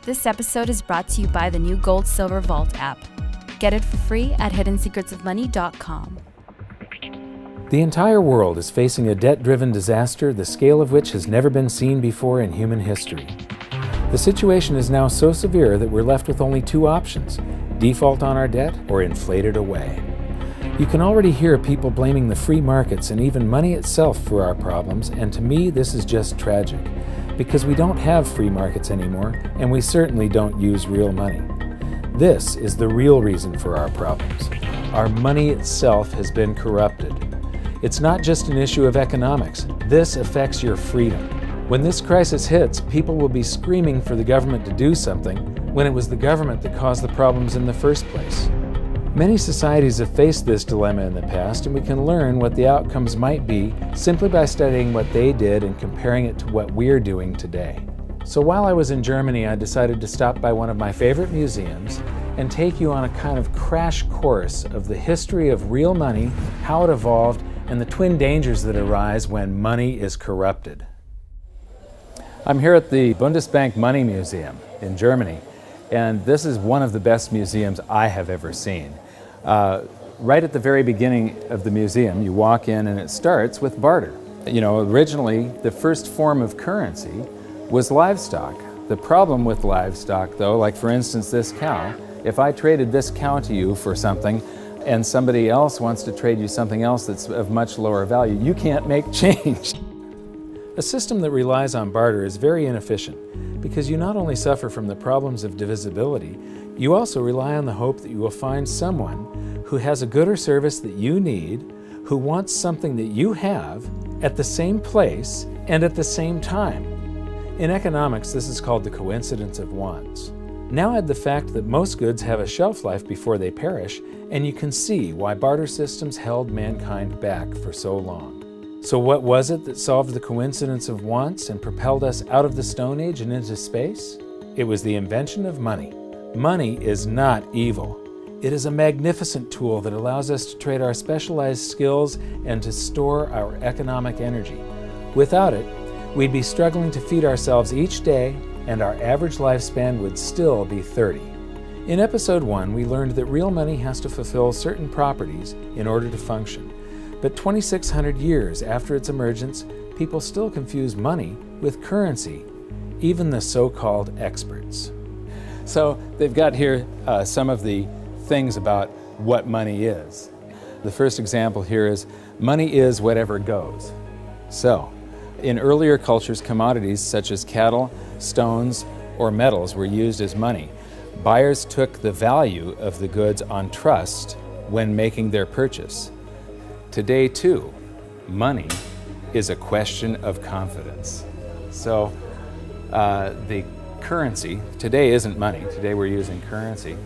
This episode is brought to you by the new Gold Silver Vault app. Get it for free at hiddensecretsofmoney.com. The entire world is facing a debt-driven disaster, the scale of which has never been seen before in human history. The situation is now so severe that we're left with only two options: default on our debt or inflate it away. You can already hear people blaming the free markets and even money itself for our problems, and to me this is just tragic, because we don't have free markets anymore, and we certainly don't use real money. This is the real reason for our problems. Our money itself has been corrupted. It's not just an issue of economics. This affects your freedom. When this crisis hits, people will be screaming for the government to do something when it was the government that caused the problems in the first place. Many societies have faced this dilemma in the past, and we can learn what the outcomes might be simply by studying what they did and comparing it to what we're doing today. So while I was in Germany, I decided to stop by one of my favorite museums and take you on a kind of crash course of the history of real money, how it evolved, and the twin dangers that arise when money is corrupted. I'm here at the Bundesbank Money Museum in Germany, and this is one of the best museums I have ever seen. Right at the very beginning of the museum, you walk in and it starts with barter. You know, originally the first form of currency was livestock. The problem with livestock, though, like for instance this cow, if I traded this cow to you for something and somebody else wants to trade you something else that's of much lower value, you can't make change. A system that relies on barter is very inefficient because you not only suffer from the problems of divisibility, you also rely on the hope that you will find someone who has a good or service that you need, who wants something that you have at the same place and at the same time. In economics, this is called the coincidence of wants. Now add the fact that most goods have a shelf life before they perish, and you can see why barter systems held mankind back for so long. So what was it that solved the coincidence of wants and propelled us out of the Stone Age and into space? It was the invention of money. Money is not evil. It is a magnificent tool that allows us to trade our specialized skills and to store our economic energy. Without it, we'd be struggling to feed ourselves each day, and our average lifespan would still be 30. In episode 1, we learned that real money has to fulfill certain properties in order to function. But 2,600 years after its emergence, people still confuse money with currency, even the so-called experts. So they've got here some of the things about what money is. The first example here is, money is whatever goes. So, in earlier cultures, commodities such as cattle, stones, or metals were used as money. Buyers took the value of the goods on trust when making their purchase. Today, too, money is a question of confidence. So, the currency, today isn't money, today we're using currency,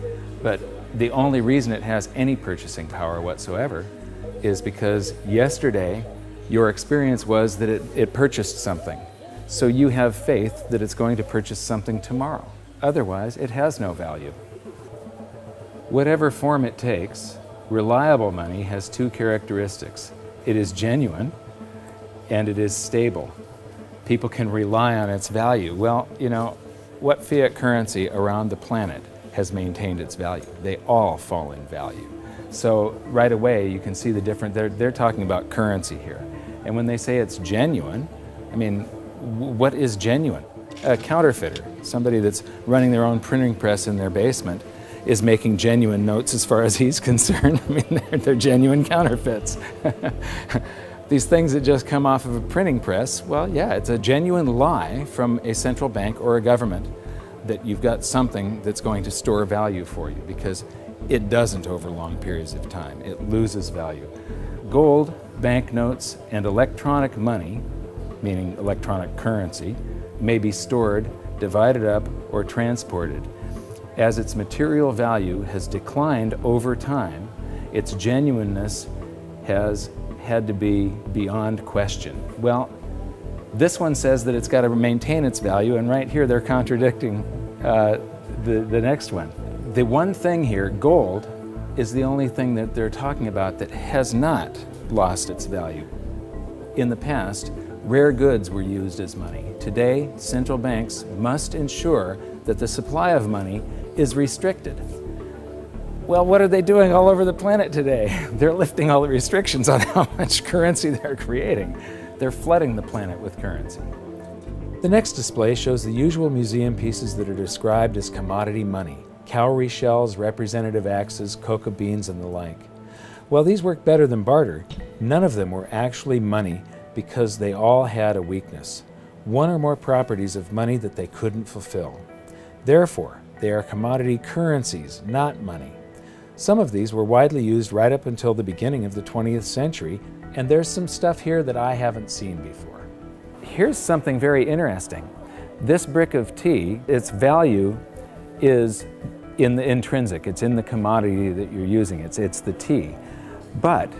but the only reason it has any purchasing power whatsoever is because yesterday your experience was that it purchased something. So you have faith that it's going to purchase something tomorrow. Otherwise, it has no value. Whatever form it takes, reliable money has two characteristics. It is genuine and it is stable. People can rely on its value. Well, you know, what fiat currency around the planet has maintained its value? They all fall in value. So right away you can see the difference. They're talking about currency here. And when they say it's genuine, I mean, what is genuine? A counterfeiter, somebody that's running their own printing press in their basement, is making genuine notes as far as he's concerned. I mean, they're genuine counterfeits. These things that just come off of a printing press, well, yeah, it's a genuine lie from a central bank or a government that you've got something that's going to store value for you, because it doesn't over long periods of time. It loses value. Gold, banknotes, and electronic money, meaning electronic currency, may be stored, divided up, or transported. As its material value has declined over time, its genuineness has had to be beyond question. Well, this one says that it's got to maintain its value, and right here they're contradicting the next one. The one thing here, gold, is the only thing that they're talking about that has not lost its value. In the past, rare goods were used as money. Today, central banks must ensure that the supply of money is restricted. Well, what are they doing all over the planet today? They're lifting all the restrictions on how much currency they're creating. They're flooding the planet with currency. The next display shows the usual museum pieces that are described as commodity money: cowrie shells, representative axes, cocoa beans, and the like. While these work better than barter, none of them were actually money because they all had a weakness: one or more properties of money that they couldn't fulfill. Therefore, they are commodity currencies, not money. Some of these were widely used right up until the beginning of the 20th century, and there's some stuff here that I haven't seen before. Here's something very interesting. This brick of tea, its value is in the intrinsic, it's in the commodity that you're using, it's the tea. But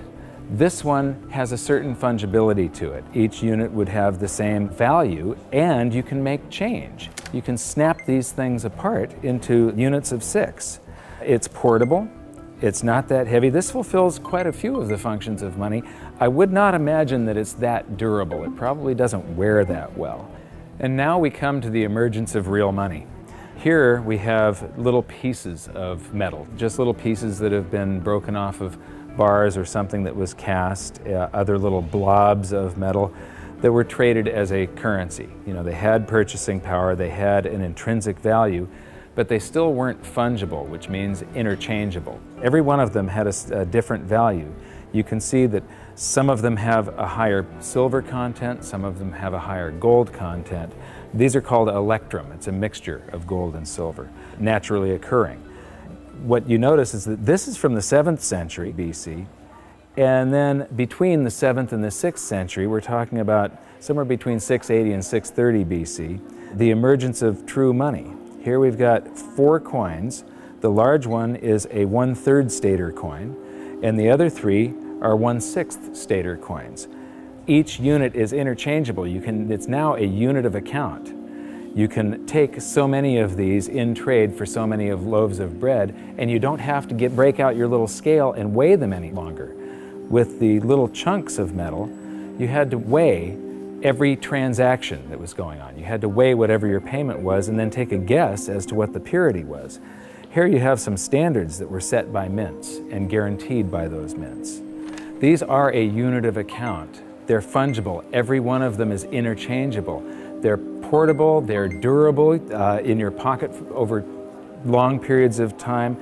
this one has a certain fungibility to it. Each unit would have the same value, and you can make change. You can snap these things apart into units of 6. It's portable. It's not that heavy. This fulfills quite a few of the functions of money. I would not imagine that it's that durable. It probably doesn't wear that well. And now we come to the emergence of real money. Here we have little pieces of metal, just little pieces that have been broken off of bars or something that was cast, other little blobs of metal that were traded as a currency. You know, they had purchasing power, they had an intrinsic value, but they still weren't fungible, which means interchangeable. Every one of them had a different value. You can see that some of them have a higher silver content, some of them have a higher gold content. These are called electrum. It's a mixture of gold and silver, naturally occurring. What you notice is that this is from the 7th century BC, and then between the 7th and the 6th century, we're talking about somewhere between 680 and 630 BC, the emergence of true money. Here we've got 4 coins. The large one is a 1/3 stater coin, and the other 3 are 1/6 stater coins. Each unit is interchangeable. It's now a unit of account. You can take so many of these in trade for so many of loaves of bread, and you don't have to break out your little scale and weigh them any longer. With the little chunks of metal, you had to weigh every transaction that was going on. You had to weigh whatever your payment was and then take a guess as to what the purity was. Here you have some standards that were set by mints and guaranteed by those mints. These are a unit of account. They're fungible. Every one of them is interchangeable. They're portable, they're durable in your pocket over long periods of time.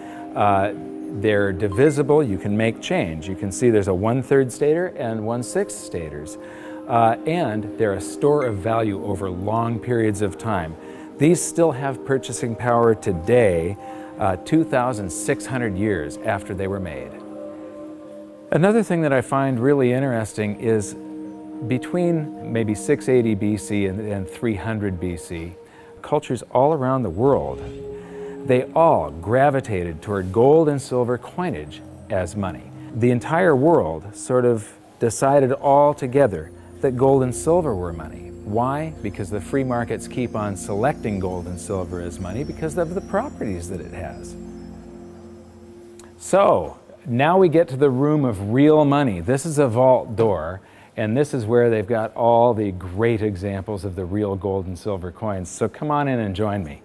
They're divisible, you can make change. You can see there's a 1/3 stater and 1/6 staters. And they're a store of value over long periods of time. These still have purchasing power today, 2,600 years after they were made. Another thing that I find really interesting is between maybe 680 BC and 300 BC, cultures all around the world, they all gravitated toward gold and silver coinage as money. The entire world sort of decided all together that gold and silver were money. Why? Because the free markets keep on selecting gold and silver as money because of the properties that it has. So, now we get to the room of real money. This is a vault door, and this is where they've got all the great examples of the real gold and silver coins. So come on in and join me.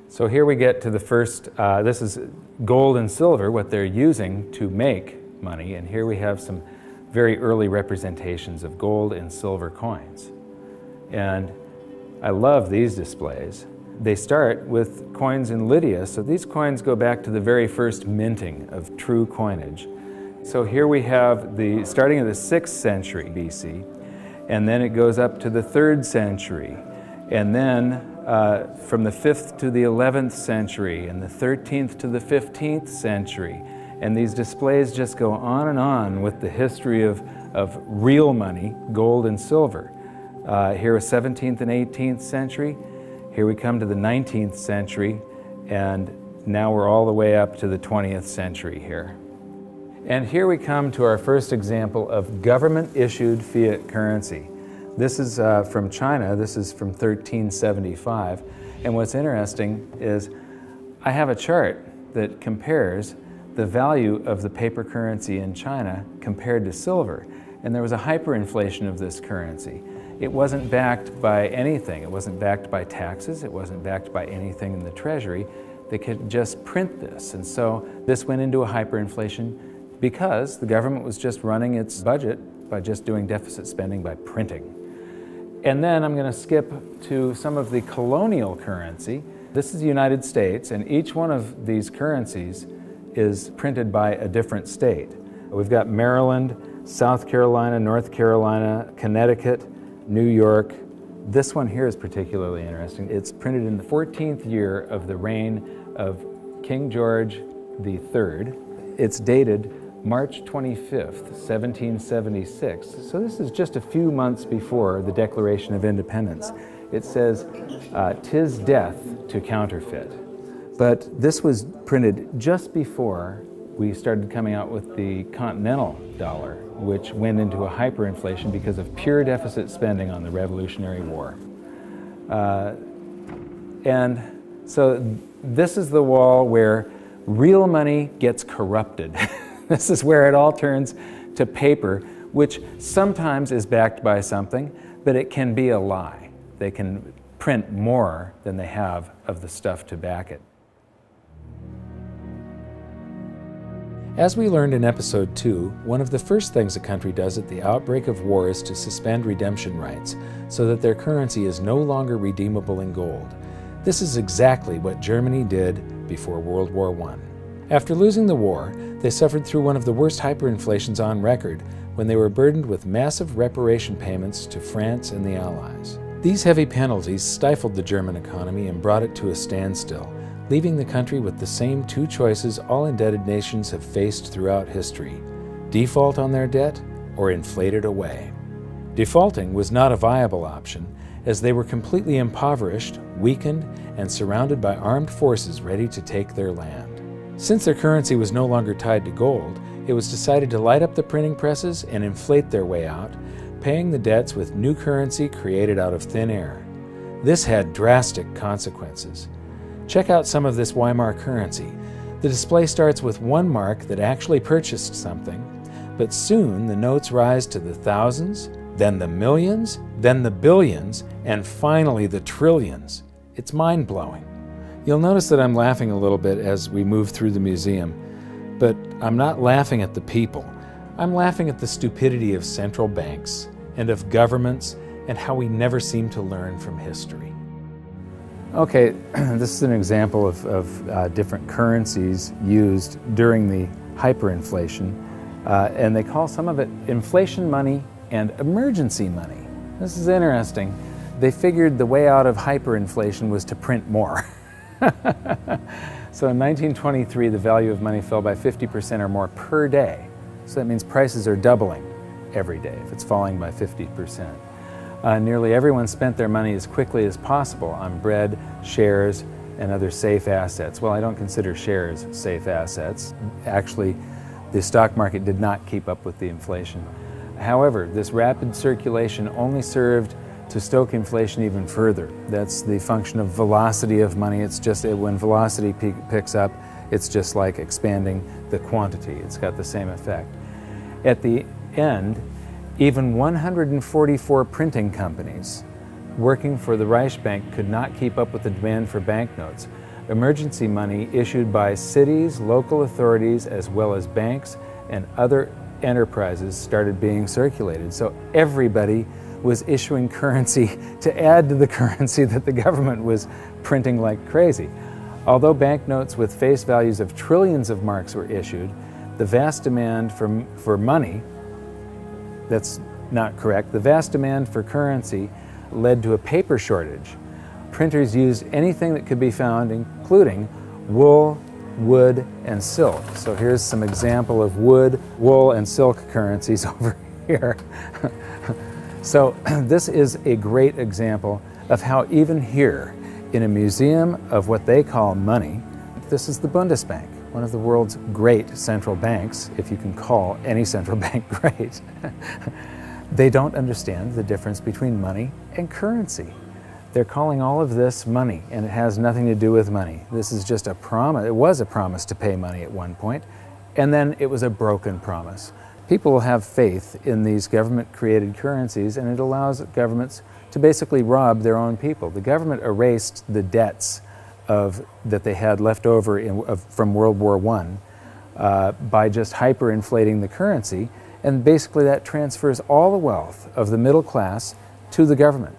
So here we get to the first, this is gold and silver, what they're using to make money, and here we have some very early representations of gold and silver coins. And I love these displays. They start with coins in Lydia, so these coins go back to the very first minting of true coinage. So here we have the starting of the 6th century BC, and then it goes up to the 3rd century, and then from the 5th to the 11th century, and the 13th to the 15th century. And these displays just go on with the history of real money, gold and silver. Here is 17th and 18th century. Here we come to the 19th century, and now we're all the way up to the 20th century here. And here we come to our first example of government-issued fiat currency. This is from China. This is from 1375. And what's interesting is I have a chart that compares the value of the paper currency in China compared to silver. And there was a hyperinflation of this currency. it wasn't backed by anything. It wasn't backed by taxes. It wasn't backed by anything in the Treasury. They could just print this. And so this went into a hyperinflation because the government was just running its budget by just doing deficit spending by printing. And then I'm going to skip to some of the colonial currency. This is the United States, and each one of these currencies is printed by a different state. We've got Maryland, South Carolina, North Carolina, Connecticut, New York. This one here is particularly interesting. It's printed in the 14th year of the reign of King George III. It's dated March 25th, 1776. So this is just a few months before the Declaration of Independence. It says, "'Tis death to counterfeit." But this was printed just before we started coming out with the continental dollar, which went into a hyperinflation because of pure deficit spending on the Revolutionary War. And so this is the wall where real money gets corrupted. This is where it all turns to paper, which sometimes is backed by something, but it can be a lie. They can print more than they have of the stuff to back it. As we learned in episode 2, one of the first things a country does at the outbreak of war is to suspend redemption rights so that their currency is no longer redeemable in gold. This is exactly what Germany did before World War I. After losing the war, they suffered through one of the worst hyperinflations on record when they were burdened with massive reparation payments to France and the Allies. These heavy penalties stifled the German economy and brought it to a standstill, leaving the country with the same two choices all indebted nations have faced throughout history: default on their debt or inflate it away. Defaulting was not a viable option, as they were completely impoverished, weakened, and surrounded by armed forces ready to take their land. Since their currency was no longer tied to gold, it was decided to light up the printing presses and inflate their way out, paying the debts with new currency created out of thin air. This had drastic consequences. Check out some of this Weimar currency. The display starts with one mark that actually purchased something, but soon the notes rise to the thousands, then the millions, then the billions, and finally the trillions. It's mind-blowing. You'll notice that I'm laughing a little bit as we move through the museum, but I'm not laughing at the people. I'm laughing at the stupidity of central banks and of governments and how we never seem to learn from history. Okay, this is an example of different currencies used during the hyperinflation, and they call some of it inflation money and emergency money. This is interesting. They figured the way out of hyperinflation was to print more. So in 1923, the value of money fell by 50% or more per day. So that means prices are doubling every day if it's falling by 50%. Nearly everyone spent their money as quickly as possible on bread, shares, and other safe assets. Well, I don't consider shares safe assets. Actually, the stock market did not keep up with the inflation. However, this rapid circulation only served to stoke inflation even further. That's the function of velocity of money. It's just when velocity picks up, it's just like expanding the quantity. It's got the same effect. At the end, even 144 printing companies working for the Reichsbank could not keep up with the demand for banknotes. Emergency money issued by cities, local authorities, as well as banks and other enterprises started being circulated. So everybody was issuing currency to add to the currency that the government was printing like crazy. Although banknotes with face values of trillions of marks were issued, the vast demand for money, that's not correct, the vast demand for currency led to a paper shortage. Printers used anything that could be found, including wool, wood, and silk. So here's some example of wood, wool, and silk currencies over here. So this is a great example of how even here, in a museum of what they call money, this is the Bundesbank, one of the world's great central banks, if you can call any central bank great. They don't understand the difference between money and currency. They're calling all of this money, and it has nothing to do with money. This is just a promise. It was a promise to pay money at one point, and then it was a broken promise. People will have faith in these government-created currencies, and it allows governments to basically rob their own people. The government erased the debts that they had left over from World War I by just hyperinflating the currency, and basically that transfers all the wealth of the middle class to the government.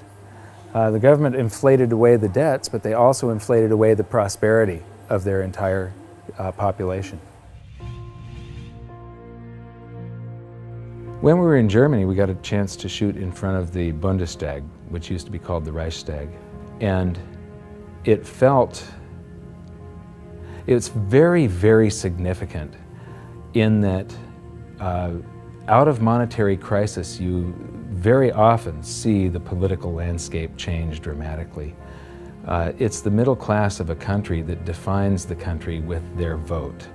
The government inflated away the debts, but they also inflated away the prosperity of their entire population. When we were in Germany, we got a chance to shoot in front of the Bundestag, which used to be called the Reichstag. And it's very, very significant in that out of monetary crisis, you very often see the political landscape change dramatically. It's the middle class of a country that defines the country with their vote.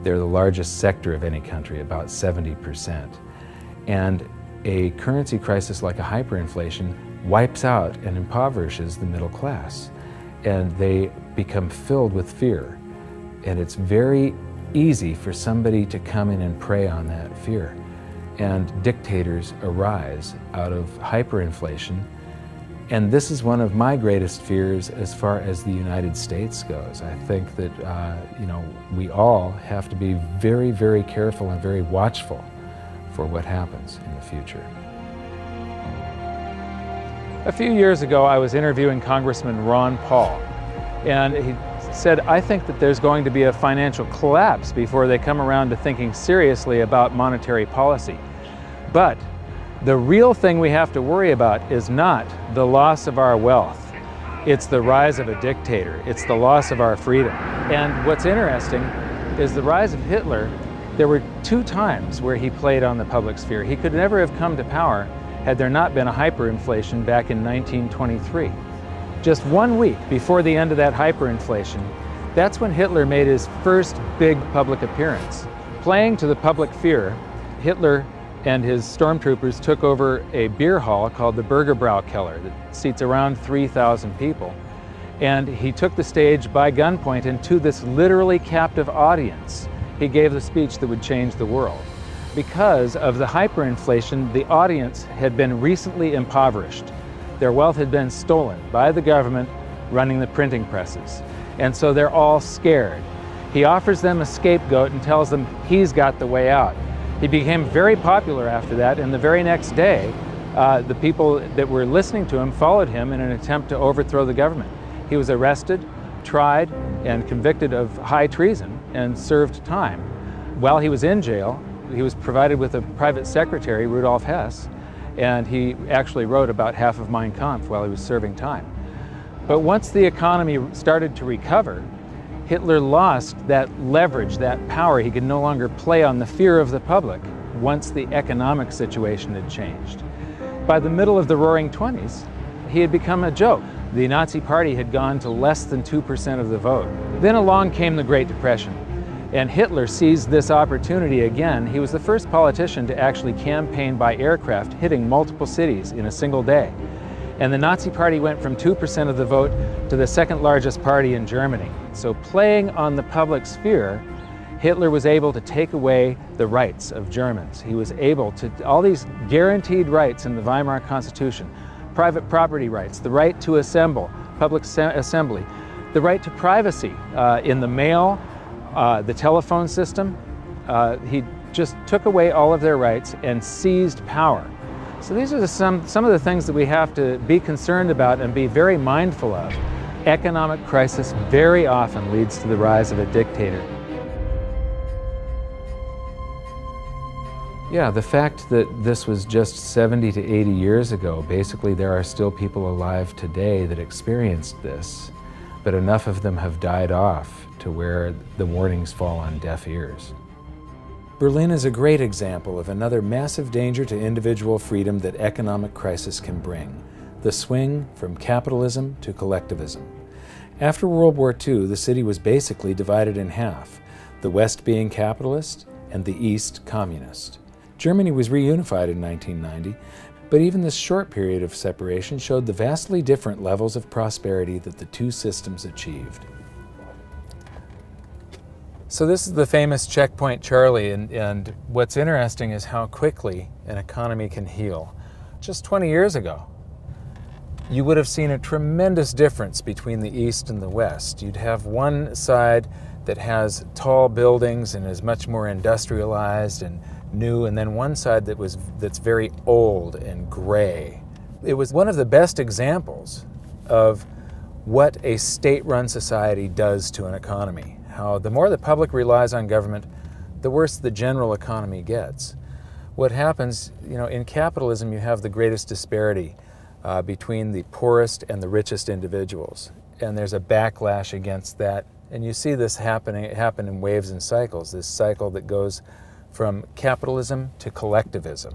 They're the largest sector of any country, about 70%. And a currency crisis like a hyperinflation wipes out and impoverishes the middle class. And they become filled with fear. And it's very easy for somebody to come in and prey on that fear. And dictators arise out of hyperinflation. And this is one of my greatest fears as far as the United States goes. I think that we all have to be very, very careful and very watchful for what happens in the future. A few years ago, I was interviewing Congressman Ron Paul, and he said, I think that there's going to be a financial collapse before they come around to thinking seriously about monetary policy. But the real thing we have to worry about is not the loss of our wealth. It's the rise of a dictator. It's the loss of our freedom. And what's interesting is the rise of Hitler. There were 2 times where he played on the public sphere. He could never have come to power had there not been a hyperinflation back in 1923. Just 1 week before the end of that hyperinflation, that's when Hitler made his first big public appearance. Playing to the public fear, Hitler and his stormtroopers took over a beer hall called the Bürgerbrau Keller that seats around 3,000 people. And he took the stage by gunpoint, and to this literally captive audience, he gave the speech that would change the world. Because of the hyperinflation, the audience had been recently impoverished. Their wealth had been stolen by the government running the printing presses. And so they're all scared. He offers them a scapegoat and tells them he's got the way out. He became very popular after that, and the very next day, the people that were listening to him followed him in an attempt to overthrow the government. He was arrested, tried, and convicted of high treason and served time. While he was in jail, he was provided with a private secretary, Rudolf Hess, and he actually wrote about half of Mein Kampf while he was serving time. But once the economy started to recover, Hitler lost that leverage, that power. He could no longer play on the fear of the public once the economic situation had changed. By the middle of the Roaring '20s, he had become a joke. The Nazi Party had gone to less than 2% of the vote. Then along came the Great Depression, and Hitler seized this opportunity again. He was the first politician to actually campaign by aircraft, hitting multiple cities in a single day. And the Nazi Party went from 2% of the vote to the second largest party in Germany. So playing on the public sphere, Hitler was able to take away the rights of Germans. He was able to, all these guaranteed rights in the Weimar Constitution, private property rights, the right to assemble, public assembly, the right to privacy in the mail, the telephone system. He just took away all of their rights and seized power. So these are some of the things that we have to be concerned about and be very mindful of. Economic crisis very often leads to the rise of a dictator. Yeah, the fact that this was just 70 to 80 years ago, basically there are still people alive today that experienced this, but enough of them have died off to where the warnings fall on deaf ears. Berlin is a great example of another massive danger to individual freedom that economic crisis can bring, the swing from capitalism to collectivism. After World War II, the city was basically divided in half, the West being capitalist and the East communist. Germany was reunified in 1990, but even this short period of separation showed the vastly different levels of prosperity that the two systems achieved. So this is the famous checkpoint Charlie, and what's interesting is how quickly an economy can heal. Just 20 years ago, you would have seen a tremendous difference between the East and the West. You'd have one side that has tall buildings and is much more industrialized and new, and then one side that's very old and gray. It was one of the best examples of what a state-run society does to an economy. How the more the public relies on government, the worse the general economy gets. What happens, in capitalism, you have the greatest disparity between the poorest and the richest individuals. And there's a backlash against that. And you see this happen in waves and cycles, this cycle that goes from capitalism to collectivism.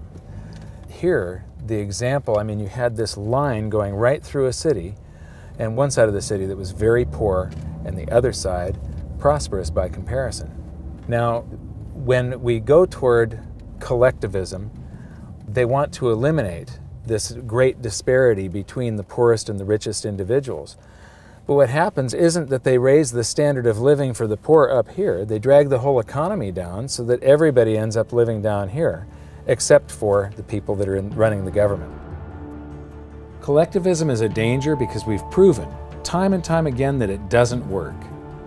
Here, the example, you had this line going right through a city, and one side of the city that was very poor, and the other side prosperous by comparison. Now, when we go toward collectivism, they want to eliminate this great disparity between the poorest and the richest individuals. But what happens isn't that they raise the standard of living for the poor up here. They drag the whole economy down so that everybody ends up living down here, except for the people that are running the government. Collectivism is a danger because we've proven time and time again that it doesn't work.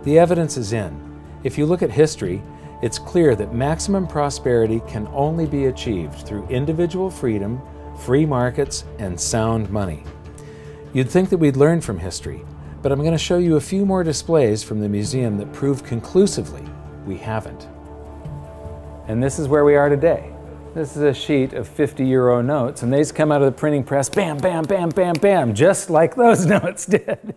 The evidence is in. If you look at history, it's clear that maximum prosperity can only be achieved through individual freedom, free markets, and sound money. You'd think that we'd learn from history, but I'm going to show you a few more displays from the museum that prove conclusively we haven't. And this is where we are today. This is a sheet of 50-euro notes, and these come out of the printing press, bam, bam, bam, bam, bam, just like those notes did.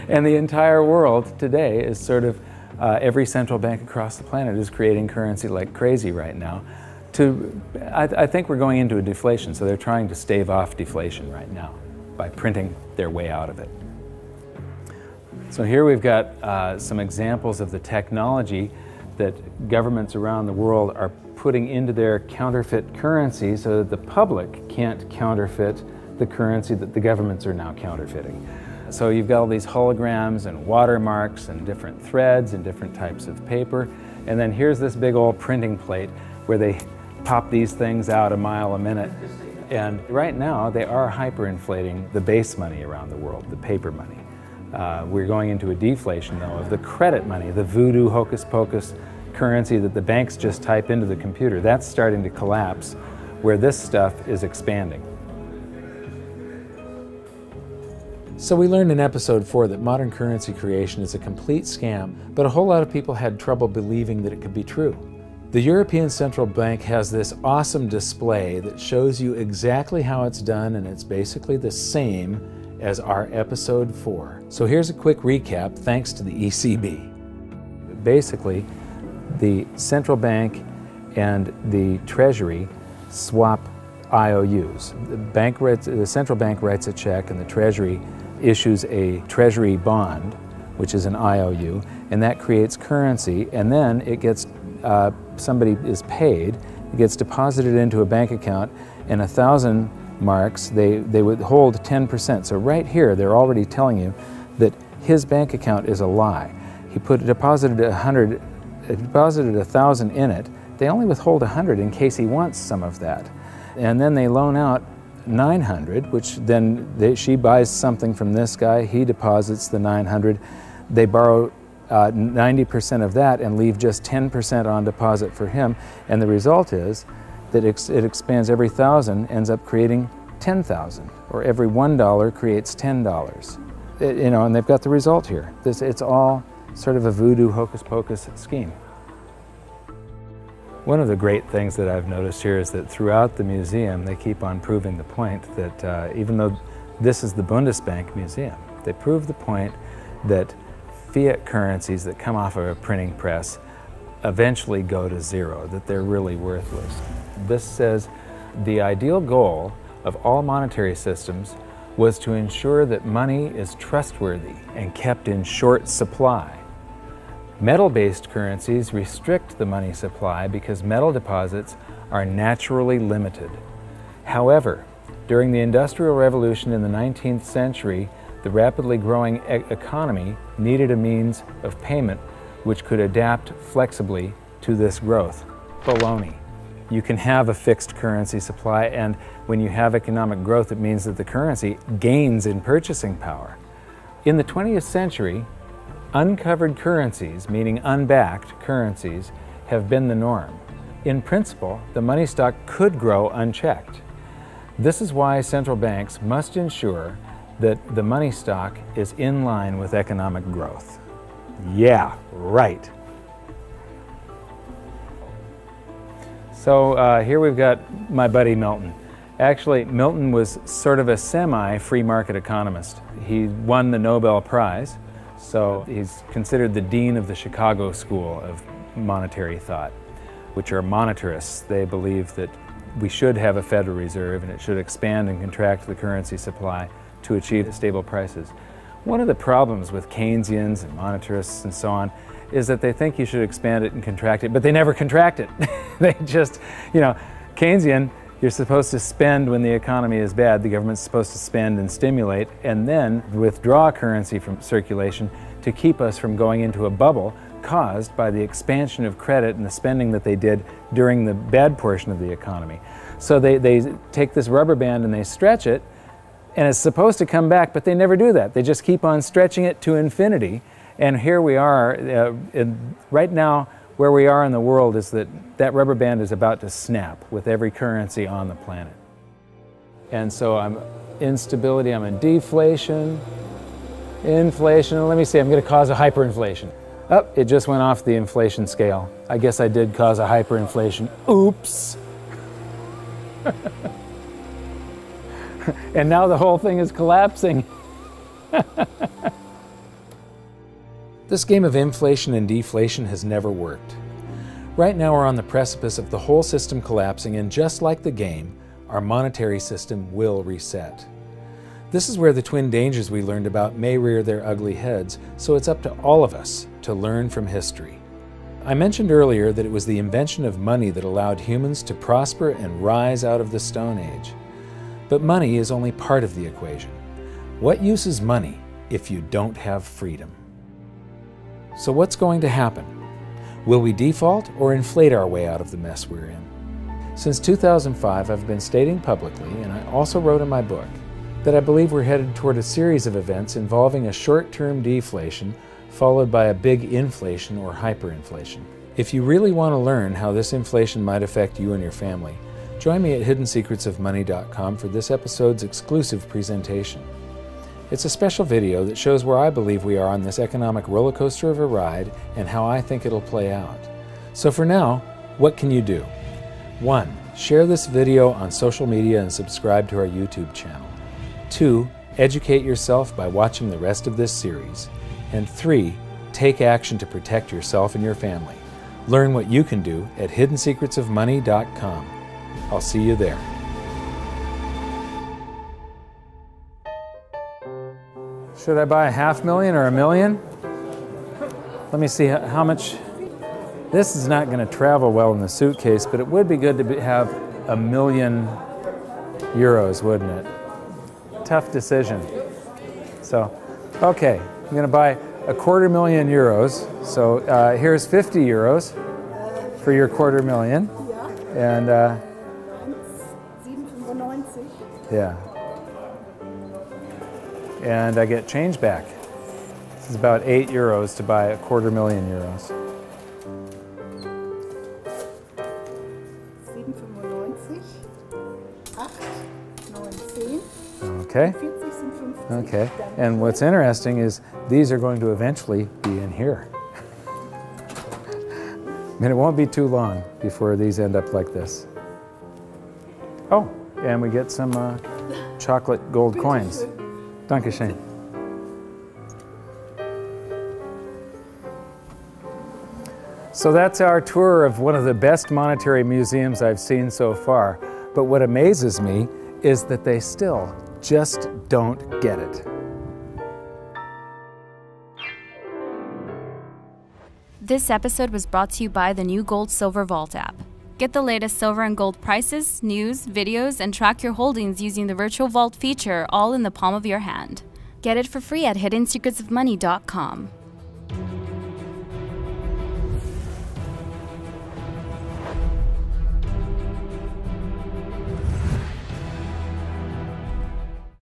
And the entire world today is sort of, every central bank across the planet is creating currency like crazy right now. I think we're going into a deflation, so they're trying to stave off deflation right now by printing their way out of it. So here we've got some examples of the technology that governments around the world are putting into their counterfeit currency so that the public can't counterfeit the currency that the governments are now counterfeiting. So you've got all these holograms and watermarks and different threads and different types of paper. And then here's this big old printing plate where they pop these things out a mile a minute. And right now they are hyperinflating the base money around the world, the paper money. We're going into a deflation though of the credit money, the voodoo hocus pocus currency that the banks just type into the computer. That's starting to collapse, where this stuff is expanding. So we learned in episode 4 that modern currency creation is a complete scam, but a whole lot of people had trouble believing that it could be true. The European Central Bank has this awesome display that shows you exactly how it's done, and it's basically the same as our episode 4. So here's a quick recap thanks to the ECB. Basically, the central bank and the treasury swap IOUs. The central bank writes a check and the treasury issues a treasury bond, which is an IOU, and that creates currency, and then it gets, somebody is paid, it gets deposited into a bank account, and 1,000 marks, they withhold 10%. So right here, they're already telling you that his bank account is a lie. He deposited 1,000 in it. They only withhold 100 in case he wants some of that. And then they loan out 900, which then she buys something from this guy, he deposits the 900. They borrow 90% of that and leave just 10% on deposit for him. And the result is that it expands. Every 1,000 ends up creating 10,000, or every $1 creates $10. And they've got the result here. It's all sort of a voodoo hocus pocus scheme. One of the great things that I've noticed here is that throughout the museum they keep on proving the point that even though this is the Bundesbank Museum, they prove the point that fiat currencies that come off of a printing press eventually go to zero, that they're really worthless. This says the ideal goal of all monetary systems was to ensure that money is trustworthy and kept in short supply. Metal-based currencies restrict the money supply because metal deposits are naturally limited. However, during the Industrial Revolution in the 19th century, the rapidly growing economy needed a means of payment which could adapt flexibly to this growth. Baloney. You can have a fixed currency supply, and when you have economic growth, it means that the currency gains in purchasing power. In the 20th century, uncovered currencies, meaning unbacked currencies, have been the norm. In principle, the money stock could grow unchecked. This is why central banks must ensure that the money stock is in line with economic growth. Yeah, right. So here we've got my buddy Milton. Actually, Milton was sort of a semi-free market economist. He won the Nobel Prize, so he's considered the dean of the Chicago School of Monetary Thought, which are monetarists. They believe that we should have a Federal Reserve and it should expand and contract the currency supply to achieve stable prices. One of the problems with Keynesians and monetarists and so on is that they think you should expand it and contract it, but they never contract it. They just, you know, Keynesian, you're supposed to spend when the economy is bad, the government's supposed to spend and stimulate, and then withdraw currency from circulation to keep us from going into a bubble caused by the expansion of credit and the spending that they did during the bad portion of the economy. So they take this rubber band and they stretch it, and it's supposed to come back, but they never do that. They just keep on stretching it to infinity. And here we are, right now, where we are in the world is that rubber band is about to snap with every currency on the planet. And so I'm instability, I'm in deflation, inflation. Let me see, I'm going to cause a hyperinflation. Oh, it just went off the inflation scale. I guess I did cause a hyperinflation. Oops. And now the whole thing is collapsing. This game of inflation and deflation has never worked. Right now we're on the precipice of the whole system collapsing, and just like the game, our monetary system will reset. This is where the twin dangers we learned about may rear their ugly heads, so it's up to all of us to learn from history. I mentioned earlier that it was the invention of money that allowed humans to prosper and rise out of the Stone Age. But money is only part of the equation. What use is money if you don't have freedom? So what's going to happen? Will we default or inflate our way out of the mess we're in? Since 2005, I've been stating publicly, and I also wrote in my book, that I believe we're headed toward a series of events involving a short-term deflation followed by a big inflation or hyperinflation. If you really want to learn how this inflation might affect you and your family, join me at hiddensecretsofmoney.com for this episode's exclusive presentation. It's a special video that shows where I believe we are on this economic roller coaster of a ride and how I think it'll play out. So for now, what can you do? 1. Share this video on social media and subscribe to our YouTube channel. 2. Educate yourself by watching the rest of this series. And 3. Take action to protect yourself and your family. Learn what you can do at hiddensecretsofmoney.com. I'll see you there. Should I buy $500,000 or $1 million? Let me see how much. This is not going to travel well in the suitcase, but it would be good to have €1 million, wouldn't it? Tough decision. So, okay, I'm going to buy €250,000. So here's €50 for your $250,000. And yeah. And I get change back. This is about €8 to buy €250,000. Okay. Okay. And what's interesting is these are going to eventually be in here. And it won't be too long before these end up like this. Oh, and we get some chocolate gold coins. Dankeschön. So that's our tour of one of the best monetary museums I've seen so far. But what amazes me is that they still just don't get it. This episode was brought to you by the new Gold Silver Vault app. Get the latest silver and gold prices, news, videos, and track your holdings using the virtual vault feature all in the palm of your hand. Get it for free at hiddensecretsofmoney.com.